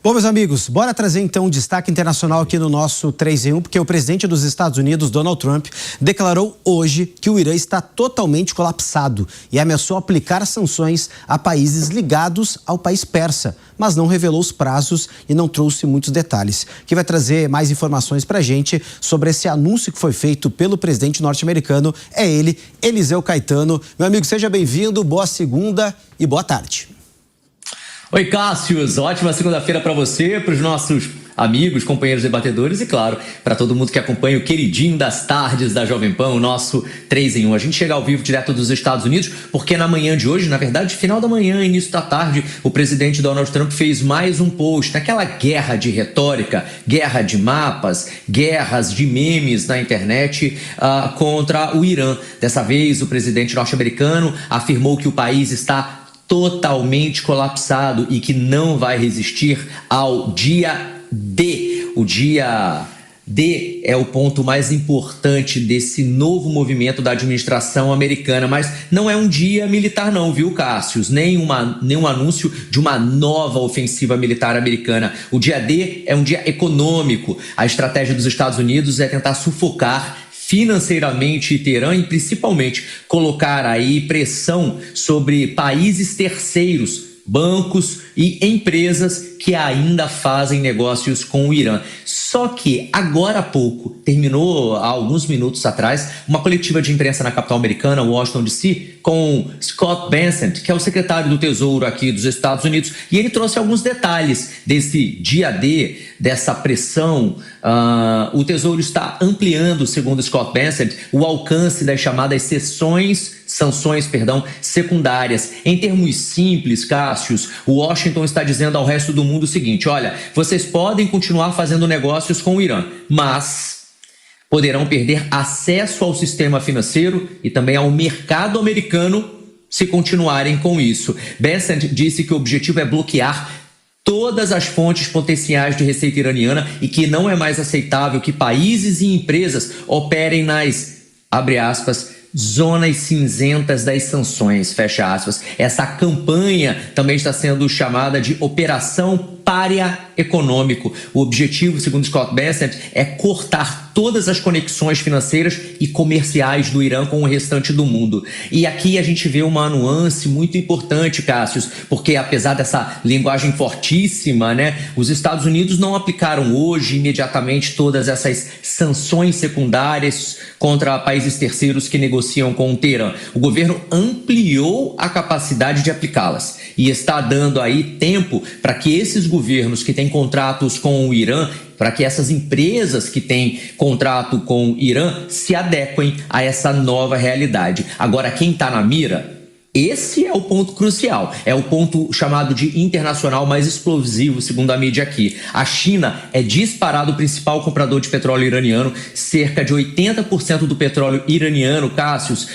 Bom, meus amigos, bora trazer então um destaque internacional aqui no nosso 3 em 1, porque o presidente dos Estados Unidos, Donald Trump, declarou hoje que o Irã está totalmente colapsado e ameaçou aplicar sanções a países ligados ao país persa, mas não revelou os prazos e não trouxe muitos detalhes. Quem vai trazer mais informações pra gente sobre esse anúncio que foi feito pelo presidente norte-americano é ele, Eliseu Caetano. Meu amigo, seja bem-vindo, boa segunda e boa tarde. Oi, Cássius, ótima segunda-feira para você, para os nossos amigos, companheiros debatedores e, claro, para todo mundo que acompanha o queridinho das tardes da Jovem Pan, o nosso 3 em 1. A gente chega ao vivo direto dos Estados Unidos, porque na manhã de hoje, na verdade, final da manhã, início da tarde, o presidente Donald Trump fez mais um post, naquela guerra de retórica, guerra de mapas, guerras de memes na internet contra o Irã. Dessa vez, o presidente norte-americano afirmou que o país está totalmente colapsado e que não vai resistir ao dia D. O dia D é o ponto mais importante desse novo movimento da administração americana, mas não é um dia militar não, viu, Cássius? Nem um anúncio de uma nova ofensiva militar americana. O dia D é um dia econômico. A estratégia dos Estados Unidos é tentar sufocar financeiramente Teherã e principalmente colocar aí pressão sobre países terceiros, bancos e empresas que ainda fazem negócios com o Irã. Só que agora há pouco, terminou há alguns minutos atrás, uma coletiva de imprensa na capital americana, Washington DC, com Scott Bessent, que é o secretário do Tesouro aqui dos Estados Unidos, e ele trouxe alguns detalhes desse dia D, dessa pressão. O Tesouro está ampliando, segundo Scott Bessent, o alcance das chamadas sanções secundárias. Em termos simples, Cássius, o Washington está dizendo ao resto do mundo o seguinte: olha, vocês podem continuar fazendo negócios com o Irã, mas poderão perder acesso ao sistema financeiro e também ao mercado americano se continuarem com isso. Bessent disse que o objetivo é bloquear todas as fontes potenciais de receita iraniana e que não é mais aceitável que países e empresas operem nas, abre aspas, zonas cinzentas das sanções, fecha aspas. Essa campanha também está sendo chamada de Operação Pária Econômico. O objetivo, segundo Scott Bessent, é cortar todas as conexões financeiras e comerciais do Irã com o restante do mundo. E aqui a gente vê uma nuance muito importante, Cássius, porque apesar dessa linguagem fortíssima, os Estados Unidos não aplicaram hoje imediatamente todas essas sanções secundárias contra países terceiros que negociam com o Teherã. O governo ampliou a capacidade de aplicá-las e está dando aí tempo para que esses governos que têm contratos com o Irã, para que essas empresas que têm contrato com o Irã se adequem a essa nova realidade. Agora, quem está na mira? Esse é o ponto crucial, é o ponto chamado de internacional mais explosivo, segundo a mídia aqui. A China é disparado o principal comprador de petróleo iraniano, cerca de 80% do petróleo iraniano, Cássius,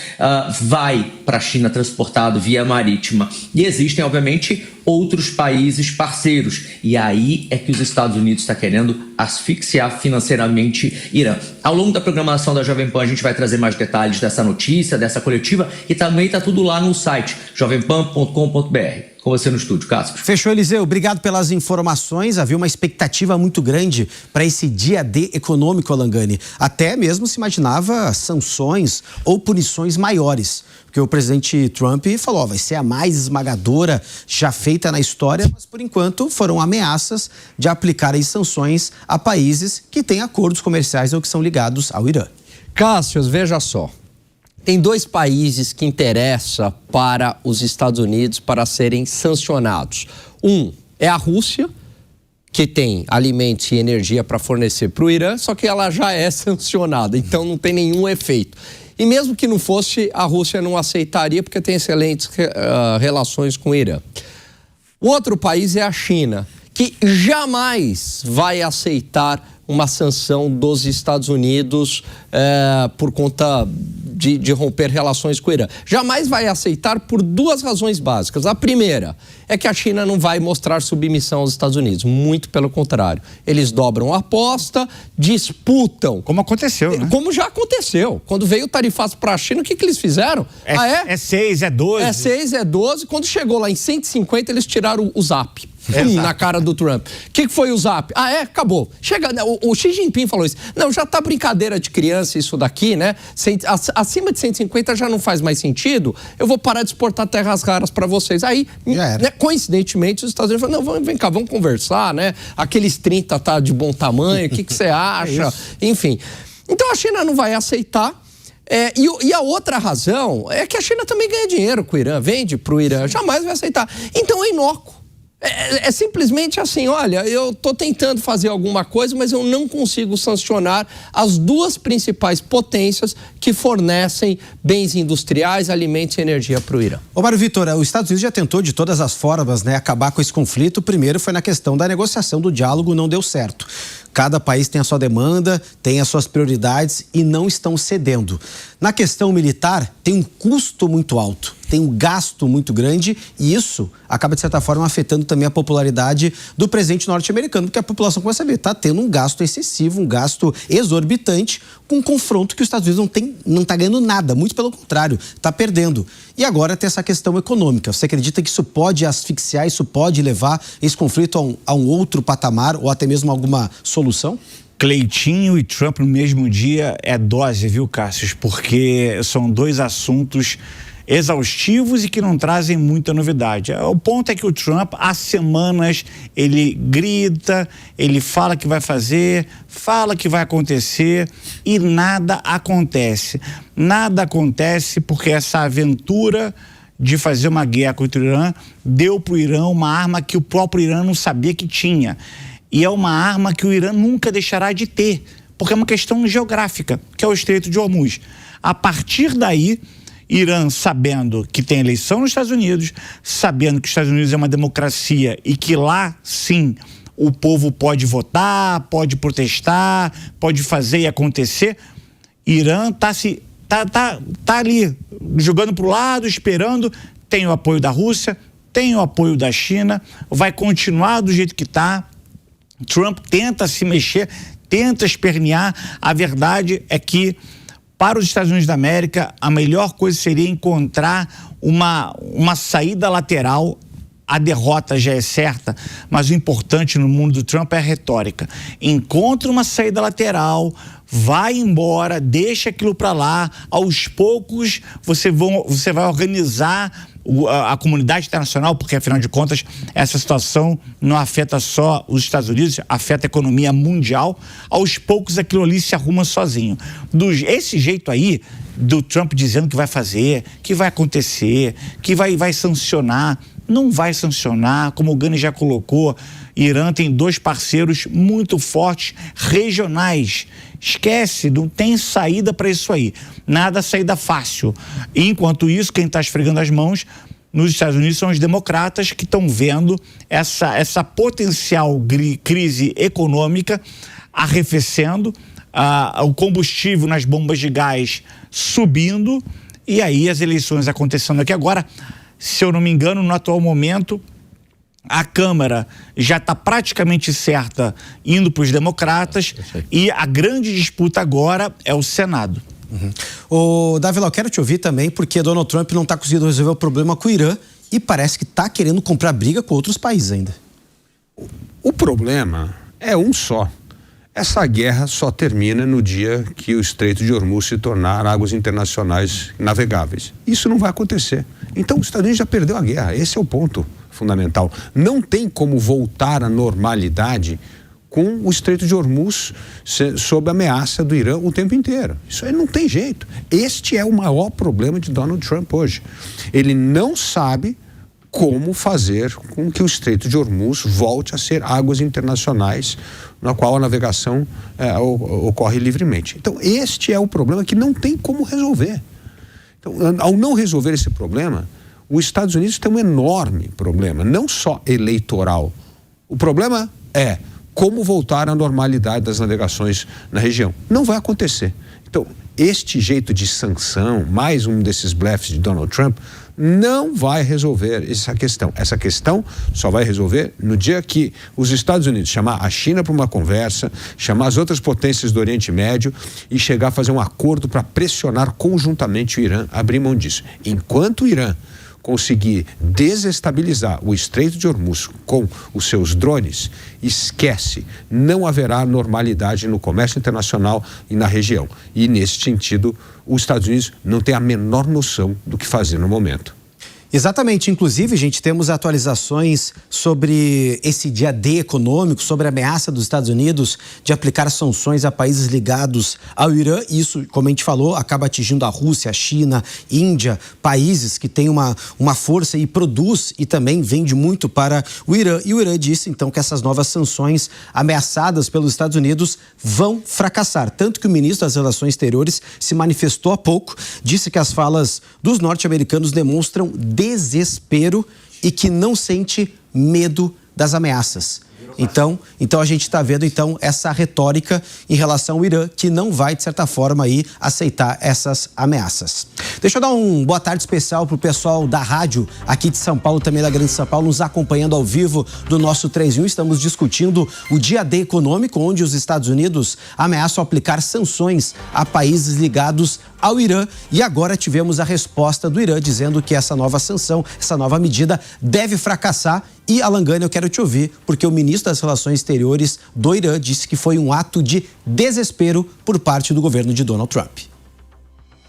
vai para a China transportado via marítima. E existem, obviamente, outros países parceiros. E aí é que os Estados Unidos está querendo asfixiar financeiramente Irã. Ao longo da programação da Jovem Pan, a gente vai trazer mais detalhes dessa notícia, dessa coletiva, e também está tudo lá no site jovempan.com.br. Com você no estúdio, Cássio. Fechou, Eliseu. Obrigado pelas informações. Havia uma expectativa muito grande para esse dia D econômico, Alangani. Até mesmo se imaginava sanções ou punições maiores. Porque o presidente Trump falou, vai ser a mais esmagadora já feita na história, mas por enquanto foram ameaças de aplicar as sanções a países que têm acordos comerciais ou que são ligados ao Irã. Cássio, veja só. Tem dois países que interessam para os Estados Unidos para serem sancionados. Um é a Rússia, que tem alimentos e energia para fornecer para o Irã, só que ela já é sancionada, então não tem nenhum efeito. E mesmo que não fosse, a Rússia não aceitaria porque tem excelentes relações com o Irã. O outro país é a China, que jamais vai aceitar uma sanção dos Estados Unidos por conta de romper relações com o Irã. Jamais vai aceitar por duas razões básicas. A primeira é que a China não vai mostrar submissão aos Estados Unidos. Muito pelo contrário. Eles dobram a aposta, disputam. Como aconteceu, né? Como já aconteceu. Quando veio o tarifaço para a China, o que eles fizeram? É 6, é 12. É 6, é 12. Quando chegou lá em 150, eles tiraram o ZAP. Na cara do Trump. O que foi o Zap? Acabou. Chega, o Xi Jinping falou isso. Não, já tá brincadeira de criança isso daqui, né? Acima de 150 já não faz mais sentido. Eu vou parar de exportar terras raras para vocês. Aí, né, coincidentemente, os Estados Unidos falaram, não, vem cá, vamos conversar, né? Aqueles 30 tá de bom tamanho, o que você acha? Enfim. Então a China não vai aceitar. E a outra razão é que a China também ganha dinheiro com o Irã, vende para o Irã, jamais vai aceitar. Então é inócuo. É simplesmente assim, olha, eu estou tentando fazer alguma coisa, mas eu não consigo sancionar as duas principais potências que fornecem bens industriais, alimentos e energia para o Irã. Ô Mário Vitor, os Estados Unidos já tentou de todas as formas, né, acabar com esse conflito. Primeiro foi na questão da negociação, do diálogo, não deu certo. Cada país tem a sua demanda, tem as suas prioridades e não estão cedendo. Na questão militar, tem um custo muito alto, tem um gasto muito grande e isso acaba, de certa forma, afetando também a popularidade do presidente norte-americano, porque a população começa a ver, está tendo um gasto excessivo, um gasto exorbitante, com um confronto que os Estados Unidos não está ganhando nada, muito pelo contrário, está perdendo. E agora tem essa questão econômica. Você acredita que isso pode asfixiar, isso pode levar esse conflito a um outro patamar ou até mesmo alguma solução? Cleitinho e Trump no mesmo dia é dose, viu, Cássio? Porque são dois assuntos exaustivos e que não trazem muita novidade. O ponto é que o Trump, há semanas, ele grita, ele fala que vai fazer, fala que vai acontecer e nada acontece. Nada acontece porque essa aventura de fazer uma guerra contra o Irã deu para o Irã uma arma que o próprio Irã não sabia que tinha. E é uma arma que o Irã nunca deixará de ter, porque é uma questão geográfica, que é o Estreito de Hormuz. A partir daí, Irã, sabendo que tem eleição nos Estados Unidos, sabendo que os Estados Unidos é uma democracia e que lá, sim, o povo pode votar, pode protestar, pode fazer e acontecer, Irã tá ali, jogando para o lado, esperando, tem o apoio da Rússia, tem o apoio da China, vai continuar do jeito que está. Trump tenta se mexer, tenta espernear. A verdade é que, para os Estados Unidos da América, a melhor coisa seria encontrar uma saída lateral. A derrota já é certa, mas o importante no mundo do Trump é a retórica. Encontra uma saída lateral, vai embora, deixa aquilo para lá. Aos poucos você vai organizar a comunidade internacional, porque afinal de contas essa situação não afeta só os Estados Unidos, afeta a economia mundial. Aos poucos aquilo ali se arruma sozinho. Esse jeito aí do Trump dizendo que vai fazer, que vai acontecer, que vai sancionar, não vai sancionar. Como o Gani já colocou, Irã tem dois parceiros muito fortes, regionais. Esquece, não tem saída para isso aí. Nada saída fácil. E, enquanto isso, quem está esfregando as mãos nos Estados Unidos são os democratas, que estão vendo essa potencial crise econômica arrefecendo, o combustível nas bombas de gás subindo, e aí as eleições acontecendo aqui agora. Se eu não me engano, no atual momento, a Câmara já está praticamente certa indo para os democratas e a grande disputa agora é o Senado. Ô, Davi, eu quero te ouvir também, porque Donald Trump não está conseguindo resolver o problema com o Irã e parece que está querendo comprar briga com outros países ainda. O problema é um só. Essa guerra só termina no dia que o Estreito de Hormuz se tornar águas internacionais navegáveis. Isso não vai acontecer. Então, os Estados Unidos já perdeu a guerra. Esse é o ponto fundamental. Não tem como voltar à normalidade com o Estreito de Hormuz sob ameaça do Irã o tempo inteiro. Isso aí não tem jeito. Este é o maior problema de Donald Trump hoje. Ele não sabe como fazer com que o Estreito de Hormuz volte a ser águas internacionais na qual a navegação ocorre livremente. Então, este é o problema que não tem como resolver. Então, ao não resolver esse problema, os Estados Unidos têm um enorme problema, não só eleitoral. O problema é como voltar à normalidade das navegações na região. Não vai acontecer. Então, este jeito de sanção, mais um desses blefs de Donald Trump, não vai resolver essa questão. Essa questão só vai resolver no dia que os Estados Unidos chamar a China para uma conversa, chamar as outras potências do Oriente Médio e chegar a fazer um acordo para pressionar conjuntamente o Irã a abrir mão disso. Enquanto o Irã conseguir desestabilizar o Estreito de Hormuz com os seus drones, esquece, não haverá normalidade no comércio internacional e na região. E, nesse sentido, os Estados Unidos não têm a menor noção do que fazer no momento. Exatamente. Inclusive, gente, temos atualizações sobre esse dia D econômico, sobre a ameaça dos Estados Unidos de aplicar sanções a países ligados ao Irã. Isso, como a gente falou, acaba atingindo a Rússia, a China, Índia, países que têm uma força e produz e também vende muito para o Irã. E o Irã disse, então, que essas novas sanções ameaçadas pelos Estados Unidos vão fracassar. Tanto que o ministro das Relações Exteriores se manifestou há pouco, disse que as falas dos norte-americanos demonstram desespero e que não sente medo das ameaças. Então a gente está vendo essa retórica em relação ao Irã, que não vai, de certa forma, aí, aceitar essas ameaças. Deixa eu dar um boa tarde especial para o pessoal da rádio aqui de São Paulo, também da Grande São Paulo, nos acompanhando ao vivo do nosso 3 em 1. Estamos discutindo o dia D econômico, onde os Estados Unidos ameaçam aplicar sanções a países ligados ao Irã. E agora tivemos a resposta do Irã dizendo que essa nova sanção, essa nova medida deve fracassar. E, Alan Gani, eu quero te ouvir, porque o ministro das Relações Exteriores do Irã disse que foi um ato de desespero por parte do governo de Donald Trump.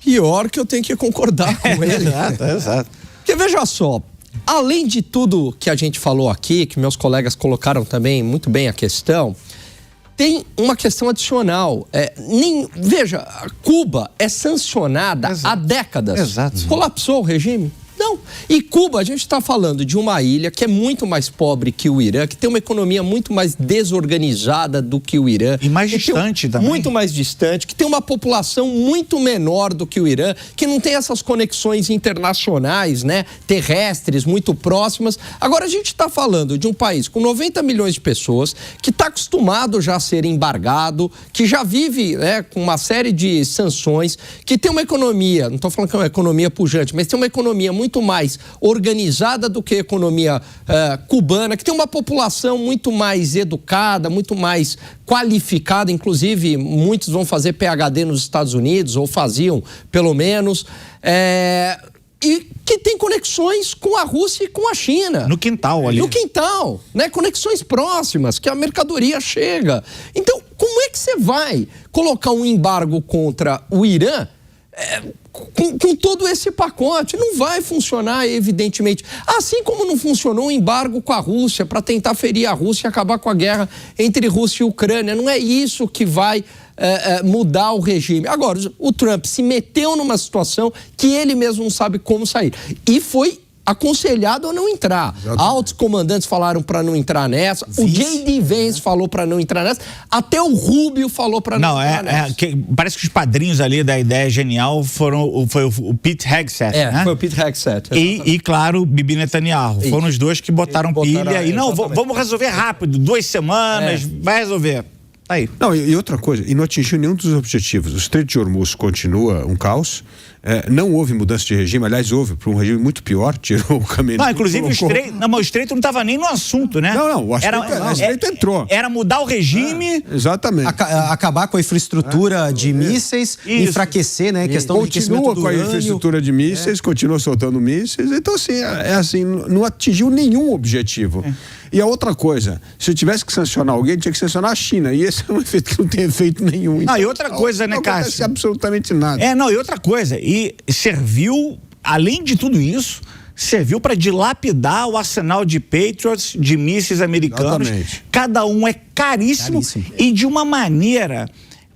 Pior que eu tenho que concordar com ele. Exato. Porque veja só, além de tudo que a gente falou aqui, que meus colegas colocaram também muito bem a questão, tem uma questão adicional. Veja, Cuba é sancionada há décadas. Exato. Colapsou o regime? Não. E Cuba, a gente está falando de uma ilha que é muito mais pobre que o Irã, que tem uma economia muito mais desorganizada do que o Irã. E mais distante também. Muito mais distante, que tem uma população muito menor do que o Irã, que não tem essas conexões internacionais, né, terrestres, muito próximas. Agora, a gente está falando de um país com 90 milhões de pessoas, que está acostumado já a ser embargado, que já vive, né, com uma série de sanções, que tem uma economia, não estou falando que é uma economia pujante, mas tem uma economia muito mais organizada do que a economia cubana, que tem uma população muito mais educada, muito mais qualificada, inclusive muitos vão fazer PhD nos Estados Unidos, ou faziam pelo menos, e que tem conexões com a Rússia e com a China. No quintal ali. No quintal, né? Conexões próximas, que a mercadoria chega. Então, como é que você vai colocar um embargo contra o Irã com todo esse pacote? Não vai funcionar, evidentemente. Assim como não funcionou o embargo com a Rússia para tentar ferir a Rússia e acabar com a guerra entre Rússia e Ucrânia. Não é isso que vai mudar o regime. Agora, o Trump se meteu numa situação que ele mesmo não sabe como sair. E foi aconselhado a não entrar. Exatamente. Altos comandantes falaram para não entrar nessa. O J.D. Vance falou para não entrar nessa. Até o Rubio falou para não entrar nessa. Parece que os padrinhos ali da ideia genial foi o Pete Hegseth, né? Foi o Pete Hegseth. E claro, Bibi Netanyahu. Isso. Foram os dois que botaram pilha. E não, vamos resolver rápido. 2 semanas, vai resolver. Aí. Não, e outra coisa, e não atingiu nenhum dos objetivos. O Estreito de Hormuz continua um caos. Não houve mudança de regime, aliás, houve para um regime muito pior, tirou o caminho. Não, inclusive o Estreito não estava nem no assunto, né? Não, o Estreito entrou. Era mudar o regime. Exatamente. Acabar com a infraestrutura de mísseis, enfraquecer, né? Questão de continua com a infraestrutura de mísseis, continua soltando mísseis. Então, assim, não atingiu nenhum objetivo. E a outra coisa, se eu tivesse que sancionar alguém, tinha que sancionar a China. E esse é um efeito que não tem efeito nenhum. Então, e outra coisa, né, Cássio? Não acontece absolutamente nada. E outra coisa, e serviu, além de tudo isso, serviu para dilapidar o arsenal de Patriots, de mísseis americanos. Exatamente. Cada um é caríssimo. E de uma maneira...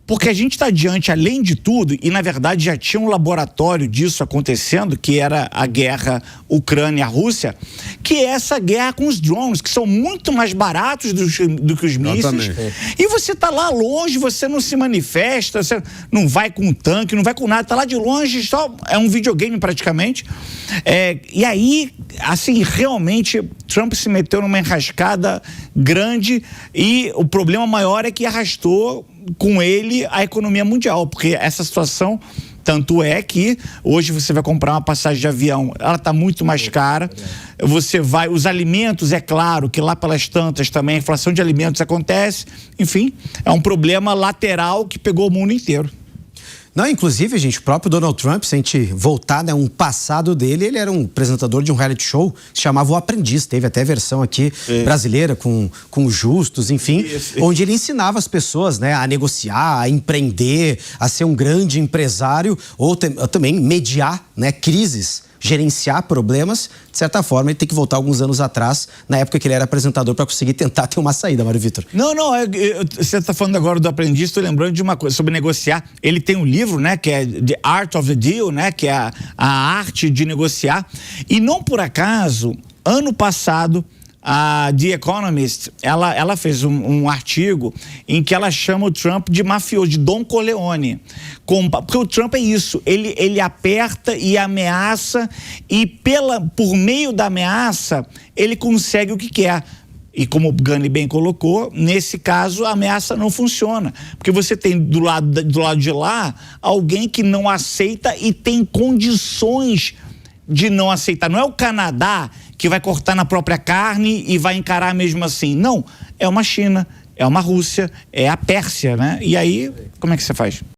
Porque a gente está diante, além de tudo, e na verdade já tinha um laboratório disso acontecendo, que era a guerra Ucrânia-Rússia, que é essa guerra com os drones, que são muito mais baratos do que os mísseis. E você está lá longe, você não se manifesta, você não vai com um tanque, não vai com nada, está lá de longe, só é um videogame praticamente. E aí, assim, realmente, Trump se meteu numa enrascada grande e o problema maior é que arrastou com ele a economia mundial, porque essa situação, tanto é que hoje você vai comprar uma passagem de avião, ela está muito mais cara, os alimentos, é claro que lá pelas tantas também a inflação de alimentos acontece, enfim, é um problema lateral que pegou o mundo inteiro. Não, inclusive, gente, o próprio Donald Trump, se a gente voltar, né, um passado dele, ele era um apresentador de um reality show que se chamava O Aprendiz. Teve até versão aqui brasileira com Justus, enfim, onde ele ensinava as pessoas, né, a negociar, a empreender, a ser um grande empresário ou também mediar, né, crises, gerenciar problemas. De certa forma, ele tem que voltar alguns anos atrás, na época que ele era apresentador, para conseguir tentar ter uma saída, Mário Vitor. Não, você está falando agora do Aprendiz, estou lembrando de uma coisa sobre negociar. Ele tem um livro, né, que é The Art of the Deal, né, que é a arte de negociar. E não por acaso, ano passado, a The Economist, ela fez um artigo em que ela chama o Trump de mafioso, de Don Corleone. Porque o Trump é isso, ele aperta e ameaça e por meio da ameaça ele consegue o que quer. E como o Gani bem colocou, nesse caso a ameaça não funciona. Porque você tem do lado de lá alguém que não aceita e tem condições de não aceitar. Não é o Canadá que vai cortar na própria carne e vai encarar mesmo assim. Não, é uma China, é uma Rússia, é a Pérsia, né? E aí, como é que você faz?